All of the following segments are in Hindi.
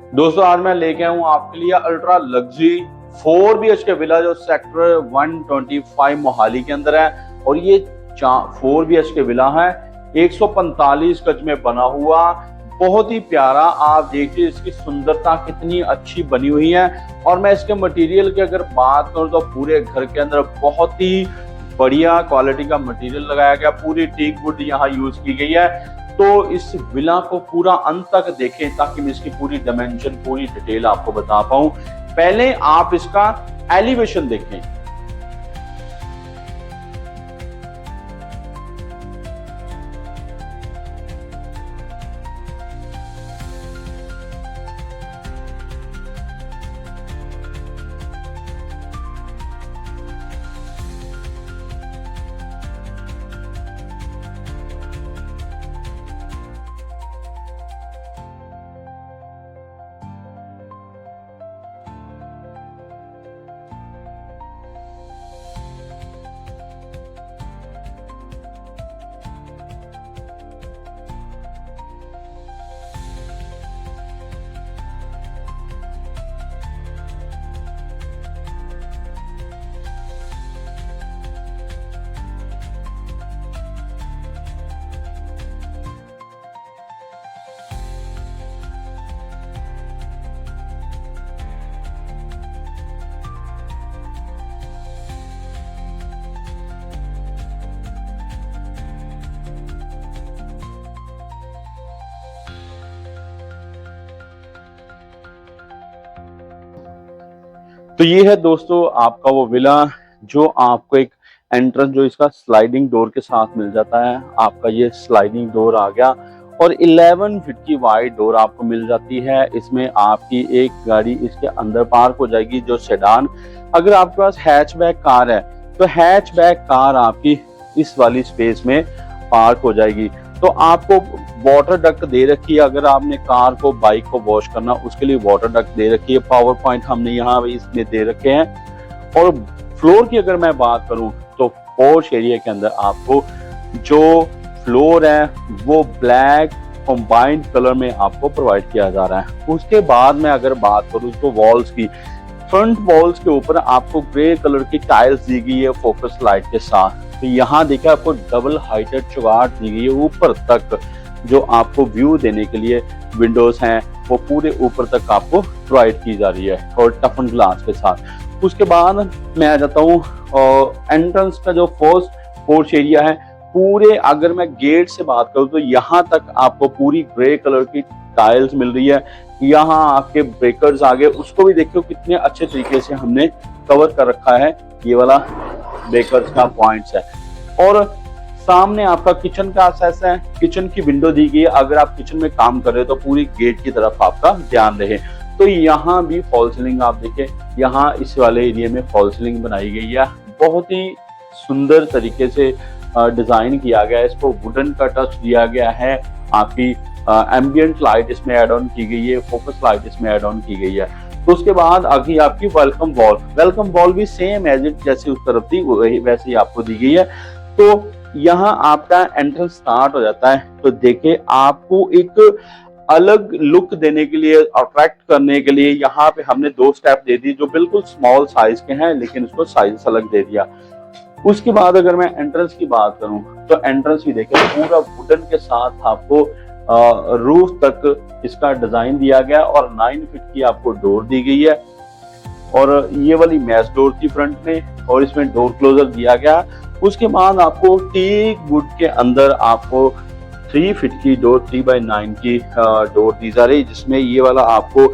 दोस्तों आज मैं लेके आया हूँ आपके लिए अल्ट्रा लग्जरी 4 BHK विला जो सेक्टर 125 मोहाली के अंदर है। और ये 4 BHK विला है, 145 गज में बना हुआ, बहुत ही प्यारा। आप देखिए इसकी सुंदरता कितनी अच्छी बनी हुई है। और मैं इसके मटेरियल की अगर बात करूँ तो पूरे घर के अंदर बहुत ही बढ़िया क्वालिटी का मटेरियल लगाया गया, पूरी टीक वुड यहाँ यूज की गई है। तो इस विला को पूरा अंत तक देखें ताकि मैं इसकी पूरी डायमेंशन, पूरी डिटेल आपको बता पाऊं। पहले आप इसका एलिवेशन देखें। तो ये है दोस्तों आपका वो विला जो आपको एक एंट्रेंस जो इसका स्लाइडिंग डोर के साथ मिल जाता है। आपका ये स्लाइडिंग डोर आ गया और 11 फीट की वाइड डोर आपको मिल जाती है। इसमें आपकी एक गाड़ी इसके अंदर पार्क हो जाएगी जो सेडान। अगर आपके पास हैचबैक कार है तो हैचबैक कार आपकी इस वाली स्पेस में पार्क हो जाएगी। तो आपको वाटर डक्ट दे रखी है, अगर आपने कार को, बाइक को वॉश करना उसके लिए वाटर डक्ट दे रखी है। पावर पॉइंट हमने यहाँ इसमें दे रखे हैं। और फ्लोर की अगर मैं बात करूं तो पोर्च एरिया के अंदर आपको जो फ्लोर है वो ब्लैक कंबाइंड कलर में आपको प्रोवाइड किया जा रहा है। उसके बाद में अगर बात करूं तो वॉल्स की, फ्रंट वॉल्स के ऊपर आपको ग्रे कलर की टाइल्स दी गई है फोकस लाइट के साथ। तो यहाँ देखिए आपको डबल हाइटेड चौगाट दी गई है ऊपर तक, जो आपको व्यू देने के लिए विंडोज हैं वो पूरे ऊपर तक आपको प्रोवाइड की जा रही है और टफन ग्लास के साथ। उसके बाद मैं आ जाता हूँ एंट्रेंस का जो फर्स्ट पोर्च एरिया है। पूरे अगर मैं गेट से बात करूँ तो यहाँ तक आपको पूरी ग्रे कलर की टाइल्स मिल रही है। यहाँ आपके ब्रेकर्स आगे उसको भी देखियो कितने अच्छे तरीके से हमने कवर कर रखा है। ये वाला ब्रेकर्स का पॉइंट्स है। और सामने आपका किचन का एक्सेस है, किचन की विंडो दी गई है। अगर आप किचन में काम कर रहे हो तो पूरी गेट की तरफ आपका ध्यान रहे। तो यहाँ भी फॉल सीलिंग आप देखें, यहाँ इस वाले एरिया में फॉल सीलिंग बनाई गई है। बहुत ही सुंदर तरीके से डिजाइन किया गया है। इसको वुडन का टच दिया गया है। आपकी एम्बियंट लाइट इसमें एड ऑन की गई है, फोकस लाइट इसमें एड ऑन की गई है। तो उसके बाद आगे आपकी वेलकम वॉल भी सेम एज इट जैसे उस तरफ थी वैसे ही आपको दी गई है। तो यहाँ आपका एंट्रेंस स्टार्ट हो जाता है। तो देखिए आपको एक अलग लुक देने के लिए, अट्रैक्ट करने के लिए यहाँ पे हमने 2 स्टेप दे दी जो बिल्कुल स्मॉल साइज के हैं, लेकिन उसको साइज अलग दे दिया। उसके बाद अगर मैं एंट्रेंस की बात करूं तो एंट्रेंस भी देखिए पूरा वुडन के साथ आपको रूफ तक इसका डिजाइन दिया गया और 9 फीट की आपको डोर दी गई है। और ये वाली मैच डोर थी फ्रंट में और इसमें डोर क्लोजर दिया गया। उसके बाद आपको टीक वुड के अंदर आपको 3 फीट की डोर, 3x9 की डोर दी जा रही है, जिसमें ये वाला आपको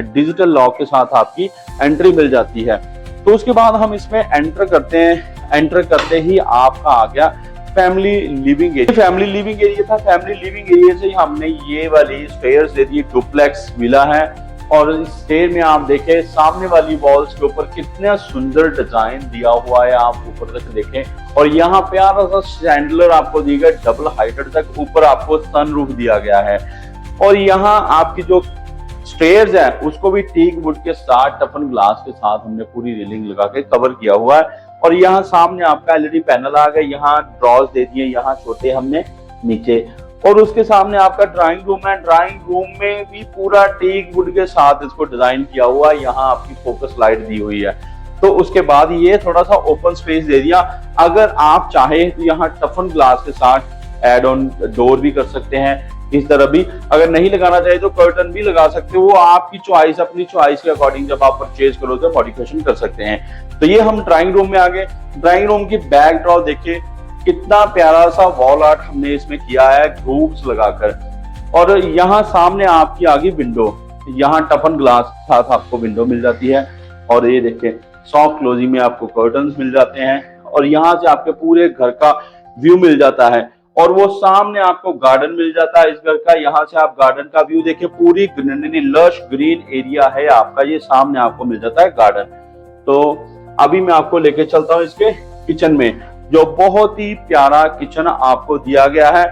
डिजिटल लॉक के साथ आपकी एंट्री मिल जाती है। तो उसके बाद हम इसमें एंटर करते हैं। एंटर करते ही आपका आ गया family living area. Family living area था। फैमिली लिविंग एरिया से हमने ये वाली स्टेयर्स दे दी। डुप्लेक्स विला है और इस स्टेयर में आप देखें सामने वाली वॉल्स के ऊपर कितना सुंदर डिजाइन दिया हुआ है। आप ऊपर तक देखें और यहाँ प्यारा सा सैंडलर आपको दी गई डबल हाइटेड तक। ऊपर आपको सनरूफ दिया गया है और यहाँ आपकी जो स्टेयर्स है उसको भी टीक वुड के साथ टफन ग्लास के साथ हमने पूरी रेलिंग लगा के कवर किया हुआ है। और यहाँ सामने आपका एलईडी पैनल आ गया। यहाँ ड्रॉज दे दिए, यहाँ छोटे हमने नीचे। और उसके सामने आपका ड्राइंग रूम है। ड्राइंग रूम में भी पूरा टीक वुड के साथ इसको डिजाइन किया हुआ है। यहाँ आपकी फोकस लाइट दी हुई है। तो उसके बाद ये थोड़ा सा ओपन स्पेस दे दिया। अगर आप चाहे तो यहाँ टफन ग्लास के साथ एड ऑन डोर भी कर सकते हैं। इस तरह भी अगर नहीं लगाना चाहे तो कर्टन भी लगा सकते हो। वो आपकी चॉइस, अपनी चॉइस के अकॉर्डिंग जब आप परचेज करो तो मॉडिफिकेशन कर सकते हैं। तो ये हम ड्राइंग रूम में आ गए। ड्राइंग रूम की बैकड्रॉप देखिए, कितना प्यारा सा वॉल आर्ट हमने इसमें किया है ग्रूव्स लगाकर। और यहाँ सामने आपकी आ गई विंडो। यहाँ टफन ग्लास के साथ आपको विंडो मिल जाती है। और ये देखिए सॉफ्ट क्लोजिंग में आपको कर्टन्स मिल जाते हैं। और यहाँ से आपके पूरे घर का व्यू मिल जाता है। और वो सामने आपको गार्डन मिल जाता है इस घर का। यहाँ से आप गार्डन का व्यू देखिए, पूरी ग्रीनरी, लश ग्रीन एरिया है आपका। ये सामने आपको मिल जाता है गार्डन। तो अभी मैं आपको लेके चलता हूँ इसके किचन में, जो बहुत ही प्यारा किचन आपको दिया गया है।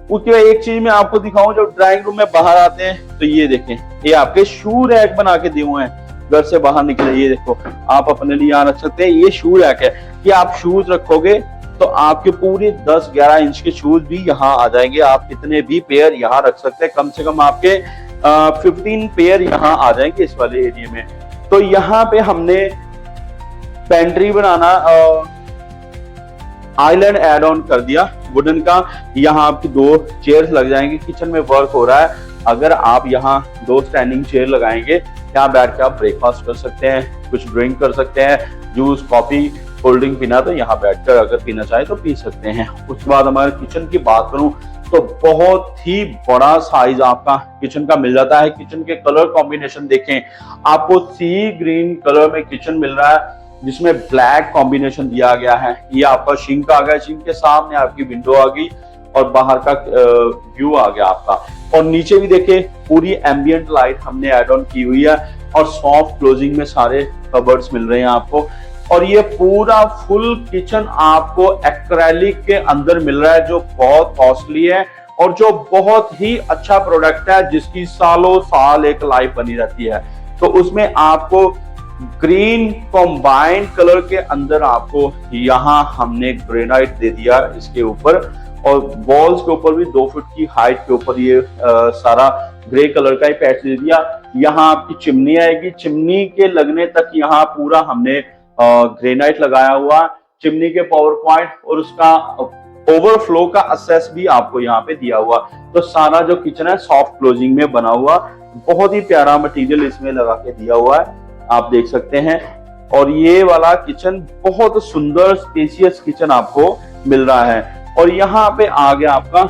उसके एक चीज मैं आपको दिखाऊं, जो ड्राइंग रूम में बाहर आते हैं तो ये देखें, ये आपके शू रैक बना के दिए हुए हैं। घर से बाहर निकले, ये देखो आप अपने लिए यहाँ रख सकते हैं। ये शू रैक है कि आप शूज रखोगे तो आपके पूरे 10-11 इंच के शूज भी यहाँ आ जाएंगे। आप कितने भी पेयर यहाँ रख सकते हैं, कम से कम आपके 15 पेयर यहाँ आ जाएंगे इस वाले एरिया में। तो यहाँ पे हमने पेंट्री बनाना आइलैंड एड ऑन कर दिया वुडन का। यहाँ आपकी 2 चेयर्स लग जाएंगे। किचन में वर्क हो रहा है। अगर आप यहाँ 2 स्टैंडिंग चेयर लगाएंगे, यहाँ बैठ के आप ब्रेकफास्ट कर सकते हैं, कुछ ड्रिंक कर सकते हैं, जूस, कॉफी, कोल्ड ड्रिंक पीना तो यहाँ बैठकर अगर पीना चाहे तो पी सकते हैं। उसके बाद हमारे किचन की बात करूं तो बहुत ही बड़ा साइज आपका किचन का मिल जाता है। किचन के कलर कॉम्बिनेशन देखें, आपको सी ग्रीन कलर में किचन मिल रहा है, जिसमें ब्लैक कॉम्बिनेशन दिया गया है। ये आपका सिंक आ गया, सिंक के सामने आपकी विंडो आ गई और बाहर का व्यू आ गया आपका। और नीचे भी देखे पूरी एम्बियंट लाइट हमने एड ऑन की हुई है। और सॉफ्ट क्लोजिंग में सारे कबर्ड्स मिल रहे हैं आपको। और ये पूरा फुल किचन आपको एक्रेलिक के अंदर मिल रहा है, जो बहुत कॉस्टली है और जो बहुत ही अच्छा प्रोडक्ट है, जिसकी सालों साल एक लाइफ बनी रहती है। तो उसमें आपको ग्रीन कॉम्बाइंड कलर के अंदर आपको यहाँ हमने ग्रेनाइट दे दिया इसके ऊपर। और वॉल्स के ऊपर भी 2 फुट की हाइट के ऊपर ये सारा ग्रे कलर का ही पैच दे दिया। यहाँ आपकी चिमनी आएगी, चिमनी के लगने तक यहाँ पूरा हमने ग्रेनाइट लगाया हुआ। चिमनी के पावर पॉइंट और उसका ओवरफ्लो का असेस भी आपको यहाँ पे दिया हुआ। तो सारा जो किचन है सॉफ्ट क्लोजिंग में बना हुआ, बहुत ही प्यारा मटेरियल इसमें लगा के दिया हुआ है, आप देख सकते हैं। और ये वाला किचन बहुत सुंदर स्पेशियस किचन आपको मिल रहा है। और यहाँ पे आ गया आपका,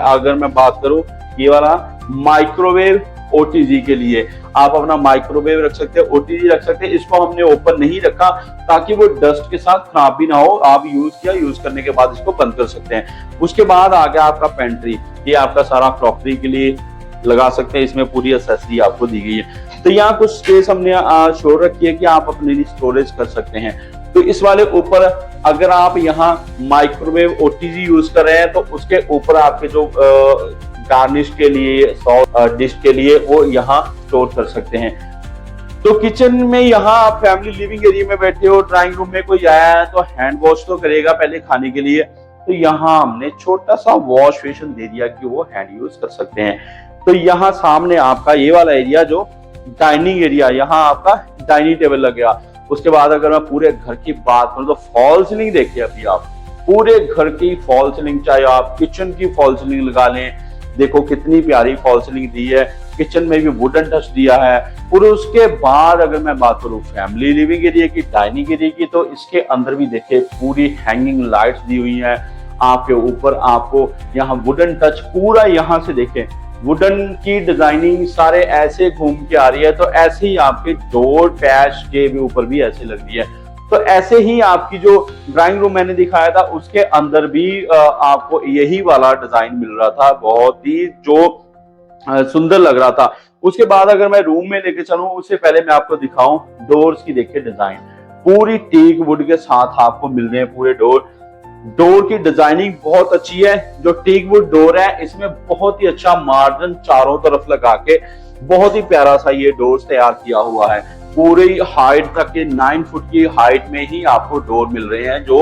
अगर मैं बात करूं, ये वाला माइक्रोवेव ओटीजी के लिए आप अपना माइक्रोवेव रख सकते हैं, ओटीजी रख सकते हैं। इसको हमने ओपन नहीं रखा ताकि वो डस्ट के साथ खराब भी ना हो। आप यूज किया, यूज करने के बाद इसको बंद कर सकते हैं। उसके बाद आ गया आपका पेंट्री, ये आपका सारा क्रॉकरी के लिए लगा सकते हैं। इसमें पूरी एक्सेसरी आपको दी गई है। तो यहाँ कुछ स्पेस हमने छोड़ रखी है कि आप अपने लिए स्टोरेज कर सकते हैं। तो इस वाले ऊपर अगर आप यहाँ माइक्रोवेव ओटीजी यूज कर रहे हैं तो उसके ऊपर आपके जो गार्निश के लिए, सॉस डिश के लिए, वो यहाँ स्टोर कर सकते हैं। तो किचन में यहाँ आप फैमिली लिविंग एरिया में बैठे हो, ड्राइंग रूम में कोई आया है तो हैंड वॉश तो करेगा पहले खाने के लिए। तो यहाँ हमने छोटा सा वॉश बेसिन दे दिया कि वो हैंड यूज कर सकते हैं। तो यहाँ सामने आपका ये वाला एरिया जो डाइनिंग एरिया, यहाँ आपका डाइनिंग टेबल लग गया। उसके बाद अगर मैं पूरे घर की बात करूं तो फॉल सीलिंग देखिए, अभी आप पूरे घर की फॉल सीलिंग, चाहे आप किचन की फॉल सीलिंग लगा लें, देखो कितनी प्यारी फॉल सीलिंग दी है। किचन में भी वुडन टच दिया है। और उसके बाद अगर मैं बात करूं फैमिली लिविंग एरिया की, डाइनिंग एरिया की, तो इसके अंदर भी देखिए पूरी हैंगिंग लाइट्स दी हुई है आपके ऊपर। आपको यहाँ वुडन टच पूरा, यहाँ से देखें वुडन की डिजाइनिंग सारे ऐसे घूम के आ रही है। तो ऐसे ही आपके डोर पैच के भी ऊपर भी ऐसे लग रही है। तो ऐसे ही आपकी जो ड्राइंग रूम मैंने दिखाया था उसके अंदर भी आपको यही वाला डिजाइन मिल रहा था, बहुत ही जो सुंदर लग रहा था। उसके बाद अगर मैं रूम में लेके चलूं, उससे पहले मैं आपको दिखाऊं डोर्स की, देखिए डिजाइन पूरी टीक वुड के साथ आपको मिल रहे हैं पूरे डोर। डोर की डिजाइनिंग बहुत अच्छी है। जो टीक वुड डोर है इसमें बहुत ही अच्छा मार्जिन चारों तरफ लगा के बहुत ही प्यारा सा ये डोर तैयार किया हुआ है। पूरी हाइट तक के 9 फुट की हाइट में ही आपको डोर मिल रहे हैं जो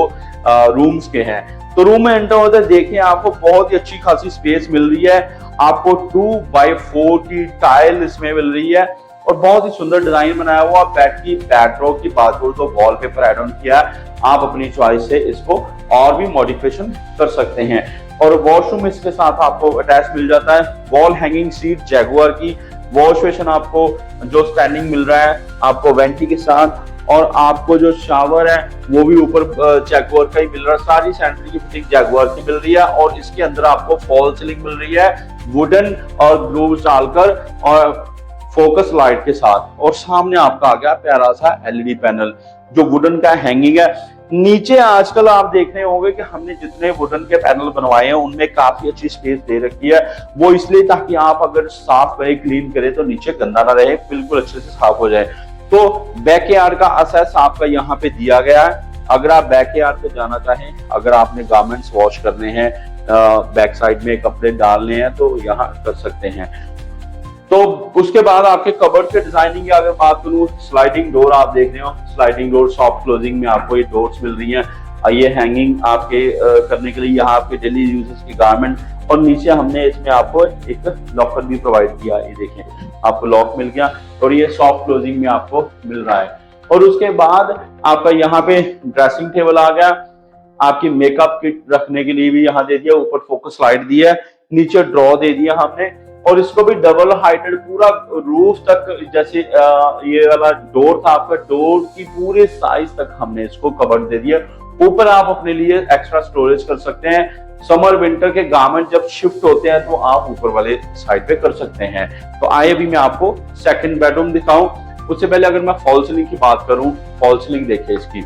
रूम्स के हैं। तो रूम में एंटर होते देखिए आपको बहुत ही अच्छी खासी स्पेस मिल रही है। आपको 2x4 की टाइल इसमें मिल रही है और बहुत ही सुंदर डिजाइन बनाया हुआ। बेड की बैकड्रॉप की बात करूं तो वॉलपेपर ऐड ऑन किया है, आप अपनी चॉइस से इसको और भी मॉडिफिकेशन कर सकते हैं। और वॉशरूम इसके साथ आपको अटैच मिल जाता है। वॉल हैंगिंग सीट जैगुआर की, वॉश बेसिन आपको जो स्टैंडिंग मिल रहा है आपको वेंटी के साथ, और आपको जो शावर है वो भी ऊपर जैगुआर का ही मिल रहा है। सारी सैनिटरी की फिटिंग जैगुआर की मिल रही है और इसके अंदर आपको फॉल सीलिंग मिल रही है वुडन और ग्लूव्स डालकर और फोकस लाइट के साथ। और सामने आपका आ गया प्यारा सा एलईडी पैनल जो वुडन का हैंगिंग है। नीचे आजकल आप देख रहे होंगे कि हमने जितने वुडन के पैनल बनवाए हैं उनमें काफी अच्छी स्पेस दे रखी है। वो इसलिए ताकि आप अगर साफ करें क्लीन करें तो नीचे गंदा ना रहे, बिल्कुल अच्छे से साफ हो जाए। तो बैकयार्ड का असेस आपका यहाँ पे दिया गया है। अगर आप बैकयार्ड पे जाना चाहें, अगर आपने गारमेंट्स वॉश करने हैं, बैक साइड में कपड़े डालने हैं तो यहाँ कर सकते हैं। तो उसके बाद आपके कबर्ड के डिजाइनिंग की अगर बात करूं, स्लाइडिंग डोर आप देख रहे हो, स्लाइडिंग डोर सॉफ्ट क्लोजिंग में आपको ये डोर्स मिल रही हैं। ये हैंगिंग आपके करने के लिए यहाँ आपके डेली यूजेस के गारमेंट, और नीचे हमने इसमें आपको एक लॉकर भी प्रोवाइड किया। ये देखें आपको लॉक मिल गया और ये सॉफ्ट क्लोजिंग में आपको मिल रहा है। और उसके बाद आपका यहाँ पे ड्रेसिंग टेबल आ गया, आपकी मेकअप किट रखने के लिए भी यहाँ दे दिया, ऊपर फोकस लाइट दी है, नीचे ड्रॉ दे दिया हमने। और इसको भी डबल हाइटेड पूरा रूफ तक, जैसे ये वाला डोर था आपका, डोर की पूरे साइज तक हमने इसको कवर दे दिया। ऊपर आप अपने लिए एक्स्ट्रा स्टोरेज कर सकते हैं। समर विंटर के गारमेंट जब शिफ्ट होते हैं तो आप ऊपर वाले साइड पे कर सकते हैं। तो आइए अभी मैं आपको सेकंड बेडरूम दिखाऊं। उससे पहले अगर मैं फॉल सीलिंग की बात करूं, फॉल सीलिंग देखिए इसकी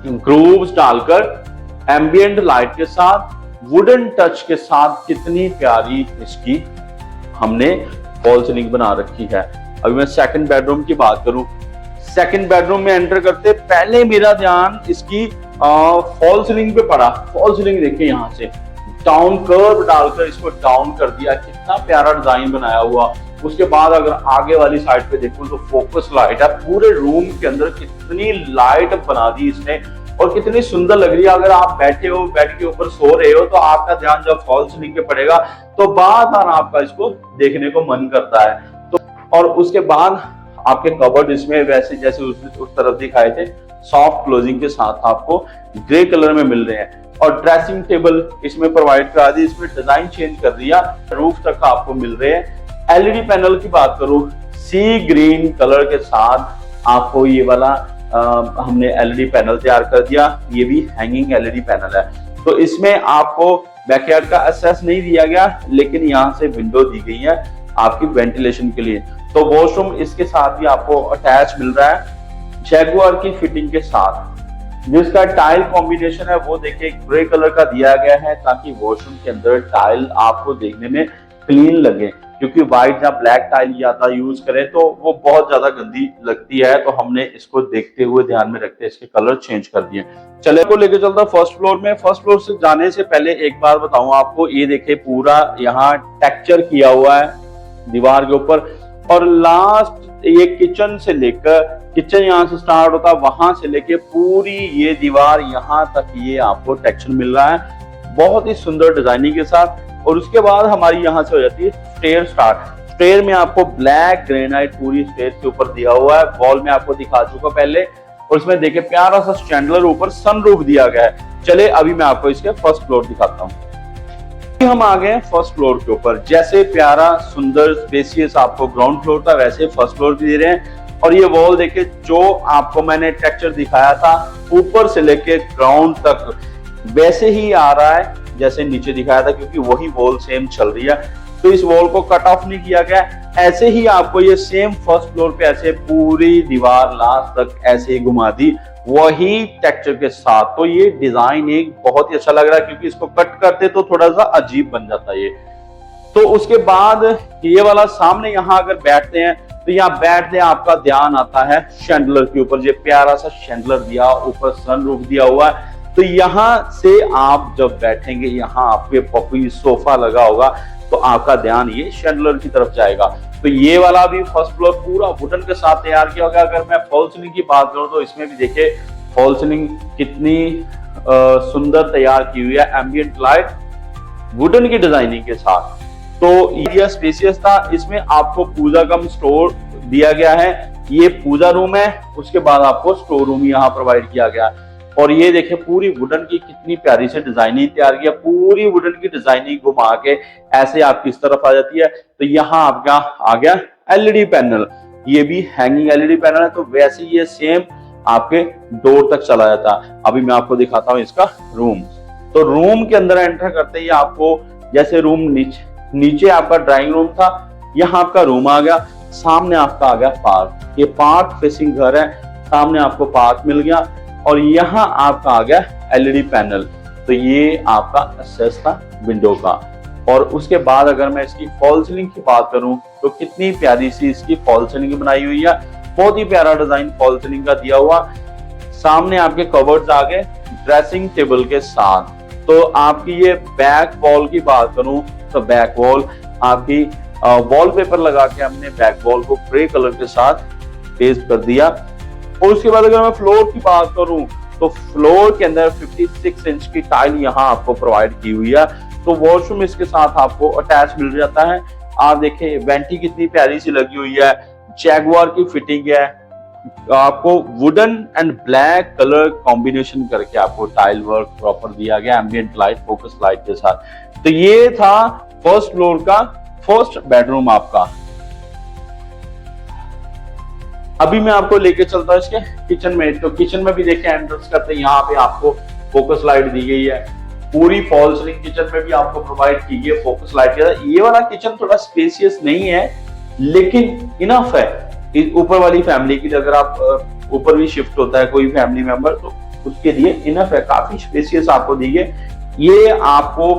ग्रूव्स डालकर एम्बिएंट लाइट के साथ वुडन टच के साथ कितनी प्यारी इसकी हमने फॉल सीलिंग बना रखी है। अभी मैं सेकंड बेडरूम की बात करूं, सेकंड बेडरूम में एंटर करते पहले मेरा ध्यान इसकी फॉल सीलिंग पे पड़ा। फॉल सीलिंग देखिए यहाँ से डाउन कर्व डालकर इसको डाउन कर दिया, कितना प्यारा डिजाइन बनाया हुआ। उसके बाद अगर आगे वाली साइड पे देखो तो फोकस लाइट है, पूरे रूम के अंदर कितनी लाइट बना दी इसने और कितनी सुंदर लग रही है। अगर आप बैठे हो, बेड के ऊपर सो रहे हो तो आपका ध्यान जब फॉल सीलिंग पे पड़ेगा तो बार बार आपका इसको देखने को मन करता है। तो और उसके बाद आपके कबर्ड इसमें वैसे जैसे उस तरफ दिखाए थे सॉफ्ट क्लोजिंग के साथ आपको ग्रे कलर में मिल रहे हैं। और ड्रेसिंग टेबल इसमें प्रोवाइड करा दी, इसमें डिजाइन चेंज कर दिया, रूफ तक आपको मिल रहे हैं। एलईडी पैनल की बात करूं, सी ग्रीन कलर के साथ आपको ये वाला हमने एलईडी पैनल तैयार कर दिया। ये भी हैंगिंग एलईडी पैनल है। तो इसमें आपको बैकयार्ड का एक्सेस नहीं दिया गया, लेकिन यहाँ से विंडो दी गई है आपकी वेंटिलेशन के लिए। तो वॉशरूम इसके साथ भी आपको अटैच मिल रहा है जैगुआर की फिटिंग के साथ। जिसका टाइल कॉम्बिनेशन है वो देखिए ग्रे कलर का दिया गया है ताकि वॉशरूम के अंदर टाइल आपको देखने में क्लीन लगे, क्योंकि व्हाइट या ब्लैक टाइल ज्यादा यूज करें तो वो बहुत ज्यादा गंदी लगती है। तो हमने इसको देखते हुए ध्यान में रखते इसके कलर चेंज कर दिए। चले को लेके चलता फर्स्ट फ्लोर में। फर्स्ट फ्लोर से जाने से पहले एक बार बताऊं आपको, ये देखिए पूरा यहाँ टेक्सचर किया हुआ है दीवार के ऊपर, और लास्ट ये किचन से लेकर, किचन यहाँ से स्टार्ट होता है, वहां से लेके पूरी ये दीवार यहाँ तक ये आपको टेक्सचर मिल रहा है बहुत ही सुंदर डिजाइनिंग के साथ। और उसके बाद हमारी यहाँ से हो जाती है स्टेयर स्टार्ट। स्टेयर में आपको ब्लैक ग्रेनाइट पूरी स्टेयर के ऊपर दिया हुआ है, वॉल में आपको दिखा चुका पहले। और इसमें देखिए प्यारा सा स्टैंडलर ऊपर सनरूफ दिया गया है। चले अभी मैं आपको इसके फर्स्ट फ्लोर दिखाता हूँ। हम आ गए फर्स्ट फ्लोर के ऊपर। जैसे प्यारा सुंदर स्पेसियस आपको ग्राउंड फ्लोर था वैसे फर्स्ट फ्लोर भी दे रहे हैं। और ये वॉल देखिए जो आपको मैंने टेक्सचर दिखाया था ऊपर से लेके ग्राउंड तक वैसे ही आ रहा है जैसे नीचे दिखाया था, क्योंकि वही वॉल सेम चल रही है। तो इस वॉल को कट ऑफ नहीं किया गया, ऐसे ही आपको ये सेम फर्स्ट फ्लोर पे ऐसे पूरी दीवार लास्ट तक ऐसे ही घुमा दी वही टेक्सचर के साथ। तो ये डिजाइन एक बहुत ही अच्छा लग रहा है, क्योंकि इसको कट करते तो थोड़ा सा अजीब बन जाता है ये। तो उसके बाद ये वाला सामने यहाँ अगर बैठते हैं तो यहाँ बैठते आपका ध्यान आता है शैंडलर के ऊपर। ये प्यारा सा शैंडलर दिया, ऊपर सनरूफ दिया हुआ है। तो यहाँ से आप जब बैठेंगे, यहाँ आपके पपी सोफा लगा होगा तो आपका ध्यान ये शैंडलर की तरफ जाएगा। तो ये वाला भी फर्स्ट फ्लोर पूरा वुडन के साथ तैयार किया गया। अगर मैं फॉल सीलिंग की बात करूं तो इसमें भी देखिए फॉल सीलिंग कितनी सुंदर तैयार की हुई है, एम्बिएंट लाइट वुडन की डिजाइनिंग के साथ। तो एरिया स्पेसियस था, इसमें आपको पूजा कम स्टोर दिया गया है। ये पूजा रूम है, उसके बाद आपको स्टोर रूम यहाँ प्रोवाइड किया गया। और ये देखिए पूरी वुडन की कितनी प्यारी से डिजाइनिंग तैयार किया, पूरी वुडन की डिजाइनिंग घुमा के ऐसे आपकी इस तरफ आ जाती है। तो यहाँ आपका आ गया एलईडी पैनल, ये भी हैंगिंग एलईडी पैनल है। तो वैसे ये सेम आपके डोर तक चला जाता है। अभी मैं आपको दिखाता हूँ इसका रूम। तो रूम के अंदर एंटर करते ही आपको जैसे रूम नीचे आपका ड्राइंग रूम था, यहाँ आपका रूम आ गया, सामने आपका आ गया पार्क। ये पार्क फेसिंग घर है, सामने आपको पार्क मिल गया और यहाँ आपका आ गया एलईडी पैनल। तो ये आपका एक्सेस था विंडो का। और उसके बाद अगर मैं इसकी फॉल सीलिंग की बात करूं तो कितनी प्यारी सी इसकी फॉल सीलिंग बनाई हुई है, बहुत ही प्यारा डिजाइन फॉल सीलिंग का दिया हुआ। सामने आपके कवर्ड्स आ गए ड्रेसिंग टेबल के साथ। तो आपकी ये बैक वॉल की बात करूं तो बैक वॉल आपकी वॉलपेपर लगा के हमने बैक वॉल को ग्रे कलर के साथ पेस्ट कर दिया। और उसके बाद अगर मैं फ्लोर की बात करूं तो फ्लोर के अंदर 56 इंच की टाइल यहाँ आपको प्रोवाइड की हुई है। तो वॉशरूम इसके साथ आपको अटैच मिल जाता है। आप देखिए वेंटी कितनी प्यारी सी लगी हुई है, जैगुआर की फिटिंग है, आपको wooden and black colour combination करके आपको टाइल वर्क प्रॉपर दिया गया एम्बिएंट लाइट फोकस लाइट के साथ। तो ये था फर्स्ट फ्लोर का फर्स्ट बेडरूम आपका। अभी मैं आपको लेके चलता हूँ इसके किचन में। तो किचन में भी देखिए एंट्रेंस करते हैं, यहाँ पे आपको फोकस लाइट दी गई है, पूरी फॉल सीलिंग किचन में भी आपको प्रोवाइड की गई है फोकस लाइट के साथ। ये वाला किचन थोड़ा स्पेसियस नहीं है लेकिन इनफ है ऊपर वाली फैमिली के लिए। अगर आप ऊपर भी शिफ्ट होता है कोई फैमिली मेंबर तो उसके लिए इनफ है, काफी स्पेसियस आपको दी है। ये आपको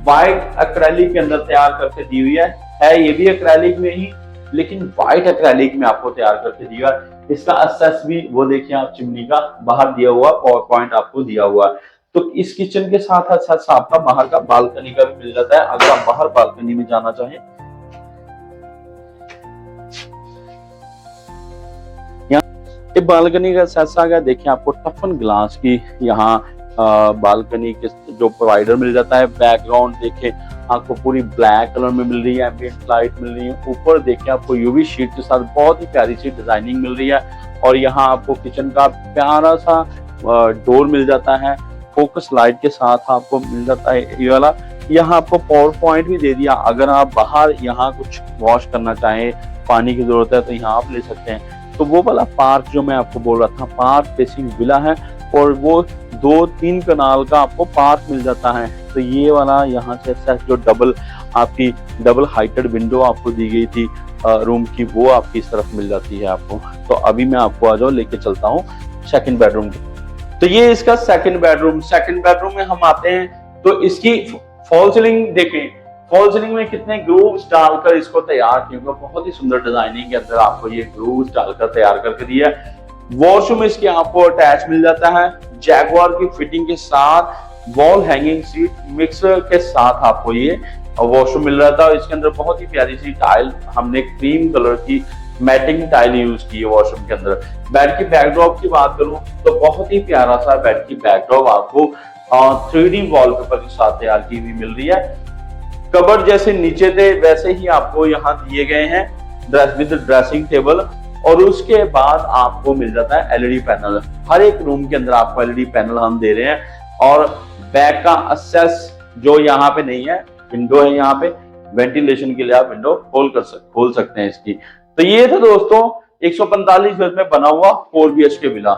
व्हाइट एक्रेलिक के अंदर तैयार करके दी हुई है ये भी एक्रेलिक में ही लेकिन व्हाइट एक्रेलिक में आपको तैयार करके दिया। इसका एक्सेस भी वो देखिए आप चिमनी का बाहर दिया हुआ पावर पॉइंट आपको दिया हुआ। तो इस किचन के साथ साथ आपका बाहर का बालकनी का भी मिल जाता है अगर आप बाहर बालकनी में जाना चाहें। ये बालकनी का सेट आ गया, देखिए आपको टफन ग्लास की यहाँ बालकनी के जो प्रोवाइडर मिल जाता है। बैकग्राउंड देखिए आपको पूरी ब्लैक कलर में मिल रही है, एम्बिएंट लाइट मिल रही है। ऊपर देखिए आपको यूवी शीट के साथ बहुत ही प्यारी सी डिजाइनिंग मिल रही है। और यहाँ आपको किचन का प्यारा सा डोर मिल जाता है, फोकस लाइट के साथ आपको मिल जाता है ये वाला। यहाँ आपको पावर पॉइंट भी दे दिया, अगर आप बाहर यहाँ कुछ वॉश करना चाहें, पानी की जरूरत है तो यहाँ आप ले सकते हैं। तो वो वाला पार्क जो मैं आपको बोल रहा था, पार्क फेसिंग विला है और वो 2-3 कनाल का आपको पार्क मिल जाता है। तो ये वाला यहाँ से जो डबल हाइटेड विंडो आपको दी गई थी रूम की, वो आपकी इस तरफ मिल जाती है आपको। तो अभी मैं आपको आ जाओ लेके चलता हूँ सेकंड बेडरूम। तो ये इसका सेकंड बेडरूम में हम आते हैं। तो इसकी फॉल सीलिंग देखें, फॉल सीलिंग में कितने ग्रूव्स डालकर इसको तैयार किया गया, बहुत ही सुंदर डिजाइनिंग के अंदर आपको ये ग्रूव्स डालकर तैयार करके दिया है। वॉशरूम इसके आपको अटैच मिल जाता है जैगुआर की फिटिंग के साथ, वॉल हैंगिंग सीट मिक्सर के साथ आपको ये वॉशरूम मिल रहा था। इसके अंदर बहुत ही प्यारी सी टाइल, हमने क्रीम कलर की मैटिंग टाइल यूज की है वॉशरूम के अंदर। बेड की बैकड्रॉप की बात करूं तो बहुत ही प्यारा सा बेड की बैकड्रॉप आपको 3D वॉलपेपर के साथ तैयार की हुई मिल रही है। कबर्ड जैसे नीचे थे वैसे ही आपको यहाँ दिए गए हैं विद ड्रेसिंग टेबल। और उसके बाद आपको मिल जाता है एलईडी पैनल। हर एक रूम के अंदर आपको एलईडी पैनल हम दे रहे हैं। और बैक का एक्सेस जो यहाँ पे नहीं है, विंडो है यहाँ पे, वेंटिलेशन के लिए आप विंडो खोल सकते हैं इसकी। तो ये था दोस्तों 145 गज में बना हुआ 4 BHK विला।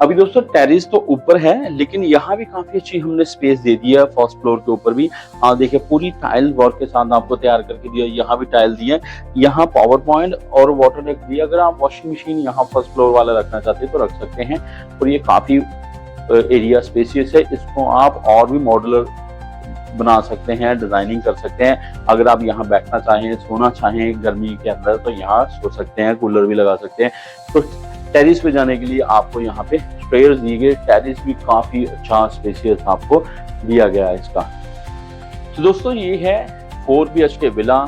अभी दोस्तों टेरिस तो ऊपर है लेकिन यहाँ भी काफी अच्छी हमने स्पेस दे दी है। फर्स्ट फ्लोर के ऊपर भी देखिए पूरी टाइल वर्क के साथ आपको तैयार करके दिया, यहाँ भी टाइल दी है, यहाँ पावर पॉइंट और वाटर रैक दिया। अगर आप वॉशिंग मशीन यहाँ फर्स्ट फ्लोर वाला रखना चाहते हैं तो रख सकते हैं। और ये काफी एरिया स्पेसियस है, इसको आप और भी मॉड्यूलर बना सकते हैं, डिजाइनिंग कर सकते हैं। अगर आप यहाँ बैठना चाहें, सोना चाहें गर्मी के अंदर तो यहाँ सो सकते हैं, कूलर भी लगा सकते हैं। तो टेरिस पे जाने के लिए आपको यहाँ पे स्टेयर्स दिए गए, टेरिस भी काफी अच्छा स्पेसियस आपको दिया गया है इसका। तो दोस्तों ये है 4 BHK विला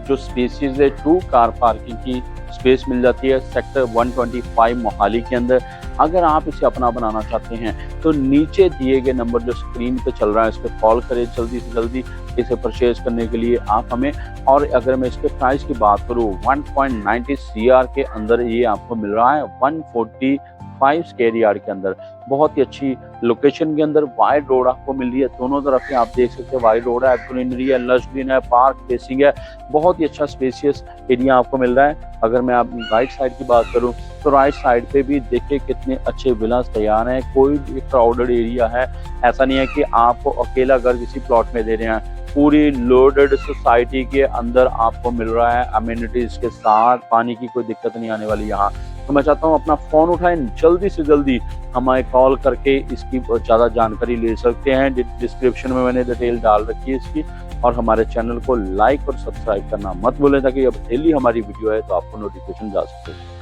जो स्पेसिस है 2 कार पार्किंग की स्पेस मिल जाती है सेक्टर 125 मोहाली के अंदर। अगर आप इसे अपना बनाना चाहते हैं तो नीचे दिए गए नंबर जो स्क्रीन पे चल रहा है इस पर कॉल करें जल्दी से जल्दी इसे परचेज करने के लिए आप हमें। और अगर मैं इसके प्राइस की बात करूँ 1.90 CR के अंदर ये आपको मिल रहा है 145 स्क्वायर यार्ड के अंदर। बहुत ही अच्छी लोकेशन के अंदर वाइड रोड आपको मिल रही है, दोनों तरफ से आप देख सकते हैं वाइड रोड है, ग्रीनरी है, लश ग्रीन है, पार्क फेसिंग है, बहुत ही अच्छा स्पेसियस एरिया आपको मिल रहा है। अगर मैं अपनी राइट साइड की बात करूं तो राइट साइड पे भी देखिए कितने अच्छे विलास तैयार हैं, कोई भी क्राउडेड एरिया है, ऐसा नहीं है कि आपको अकेला घर किसी प्लॉट में दे रहे हैं, पूरी लोडेड सोसाइटी के अंदर आपको मिल रहा है अम्यूनिटीज के साथ, पानी की कोई दिक्कत नहीं आने वाली यहाँ। तो मैं चाहता हूँ अपना फ़ोन उठाएं, जल्दी से जल्दी हमें कॉल करके इसकी ज़्यादा जानकारी ले सकते हैं। डिस्क्रिप्शन में मैंने डिटेल डाल रखी है इसकी। और हमारे चैनल को लाइक और सब्सक्राइब करना मत भूलें ताकि अब डेली हमारी वीडियो है तो आपको नोटिफिकेशन जा सके।